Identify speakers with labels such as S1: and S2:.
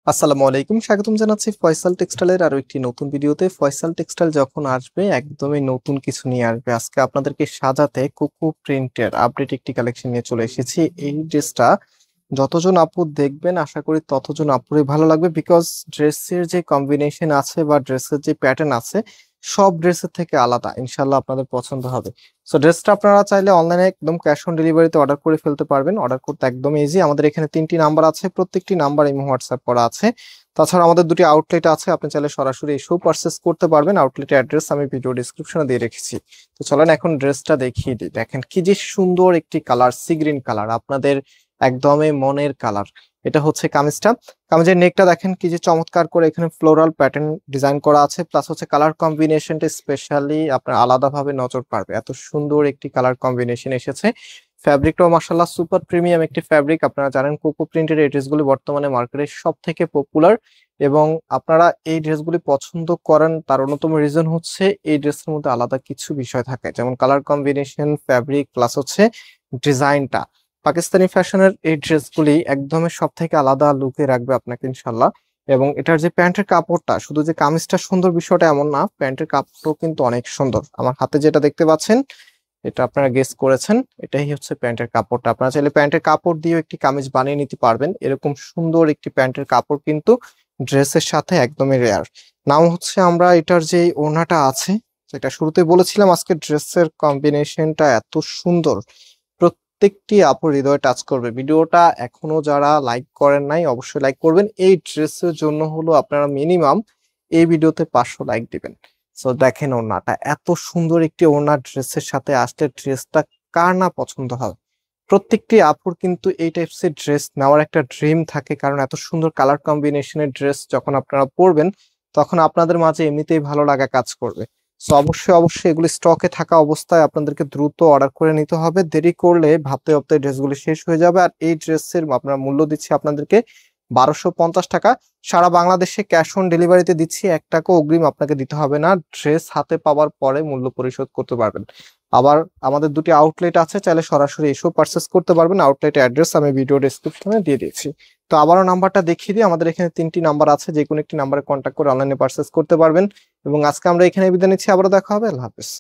S1: আসসালামু আলাইকুম, স্বাগতম জানাচ্ছি ফয়সাল টেক্সটাইলের আরো একটি নতুন ভিডিওতে। ফয়সাল টেক্সটাইল যখন আসবে একদমই নতুন কিছু নিয়ে আসবে। আজকে আপনাদেরকে সাজাতে কোকো প্রিন্টের আপডেট একটি কালেকশন নিয়ে চলে এসেছি। এই ড্রেসটা যতজন আপু দেখবেন আশা করি ততজন আপুরই ভালো লাগবে, বিকজ ড্রেসের যে কম্বিনেশন আছে বা ড্রেসের যে প্যাটার্ন আছে সব ড্রেসের থেকে আলাদা। ইনশাল্লাহ আপনাদের পছন্দ হবে। সো ড্রেসটা আপনারা চাইলে অনলাইনে একদম ক্যাশ অন ডেলিভারিতে অর্ডার করে ফেলতে পারবেন। অর্ডার করতে একদম ইজি। আমাদের এখানে 3টি নাম্বার আছে, প্রত্যেকটি নাম্বার ইমো হোয়াটসঅ্যাপ করা আছে। তাছাড়া আমাদের 2টি আউটলেট আছে, আপনি চাইলে সরাসরি এসেও পারচেস করতে পারবেন। আউটলেটের অ্যাড্রেস আমি ভিডিও ডিসক্রিপশনে দিয়ে রেখেছি। তো চলেন এখন ড্রেসটা দেখিয়ে দিই। দেখেন কি যে সুন্দর একটি কালার, সি গ্রিন কালার, আপনাদের একদমই মনের কালার। এটা হচ্ছে কামিজটা। কামিজের নেকটা দেখেন কি যে চমৎকার করে এখানে ফ্লোরাল প্যাটার্ন ডিজাইন করা আছে, প্লাস হচ্ছে কালার কম্বিনেশনটা স্পেশালি আপনার আলাদাভাবে নজর কাড়বে। এত সুন্দর একটি কালার কম্বিনেশন এসেছে। ফ্যাব্রিকটাও মাশাআল্লাহ সুপার প্রিমিয়াম একটি ফ্যাব্রিক। আপনারা জানেন কোকো প্রিন্টের এই ড্রেসগুলি বর্তমানে মার্কেটে সব থেকে পপুলার, এবং আপনারা এই ড্রেসগুলি পছন্দ করেন তার অন্যতম রিজন হচ্ছে এই ড্রেসের মধ্যে আলাদা কিছু বিষয় থাকে, যেমন কালার কম্বিনেশন, ফ্যাব্রিক, প্লাস হচ্ছে ডিজাইনটা। পাকিস্তানি ফ্যাশনের এই ড্রেসগুলি একদমই সব থেকে আলাদা লুকে রাখবে আপনাকে ইনশাল্লাহ। এবং এটার যে প্যান্টের কাপড়টা, শুধু যে কামিজটা সুন্দর বিষয়টা এমন না, প্যান্টের কাপড়ও কিন্তু অনেক সুন্দর। আমার হাতে যেটা দেখতে পাচ্ছেন এটা আপনারা গেস করেছেন, এটাই হচ্ছে প্যান্টের কাপড়টা। আপনারা চাইলে প্যান্টের কাপড় দিয়েও একটি কামিজ বানিয়ে নিতে পারবেন। এরকম সুন্দর একটি প্যান্টের কাপড় কিন্তু ড্রেসের সাথে একদমই রেয়ার। নাও হচ্ছে আমরা এটার যে ওড়নাটা আছে, যেটা শুরুতে বলেছিলাম, আজকে ড্রেসের কম্বিনেশনটা এত সুন্দর, প্রত্যেকটি আপুর হৃদয় টাচ করবে। ভিডিওটা এখনো যারা লাইক করেন নাই অবশ্যই লাইক করবেন। এই ড্রেসের জন্য হলো আপনারা মিনিমাম এই ভিডিওতে 500 লাইক দিবেন। সো দেখেন ওড়নাটা এত সুন্দর একটি ওড়না ড্রেসের সাথে আসলে ড্রেসটা কার না পছন্দ হবে। প্রত্যেকটি আপুর কিন্তু এই টাইপসের ড্রেস নেওয়ার একটা ড্রিম থাকে, কারণ এত সুন্দর কালার কম্বিনেশনের ড্রেস যখন আপনারা পরবেন তখন আপনাদের মাঝে এমনিতেই ভালো লাগা কাজ করবে। সো অবশ্যই অবশ্যই এগুলি স্টকে থাকা অবস্থায় আপনাদেরকে দ্রুত অর্ডার করে নিতে হবে। দেরি করলে ভাবতে ভাবতে ড্রেসগুলি শেষ হয়ে যাবে। আর এই ড্রেসের আপনার মূল্য দিচ্ছি আপনাদেরকে 1250 টাকা। সারা বাংলাদেশে ক্যাশ অন ডেলিভারিতে দিচ্ছি, 1 টাকা অগ্রিম আপনাকে দিতে হবে না। ড্রেস হাতে পাওয়ার পরে মূল্য পরিশোধ করতে পারবেন। আবার আমাদের 2টি আউটলেট আছে, চাইলে সরাসরি এসেও পারচেস করতে পারবেন। আউটলেটের অ্যাড্রেস আমি ভিডিও ডেসক্রিপশনে দিয়ে দিয়েছি। তো আবারও নাম্বারটা দেখিয়ে দিই। আমাদের এখানে 3টি নাম্বার আছে, যে কোনো একটি নাম্বারে কন্ট্যাক্ট করে অনলাইনে পারচেস করতে পারবেন। এবং আজকে আমরা এখানে বিদায় নিচ্ছি, আবারও দেখা হবে। আল্লাহ হাফেজ।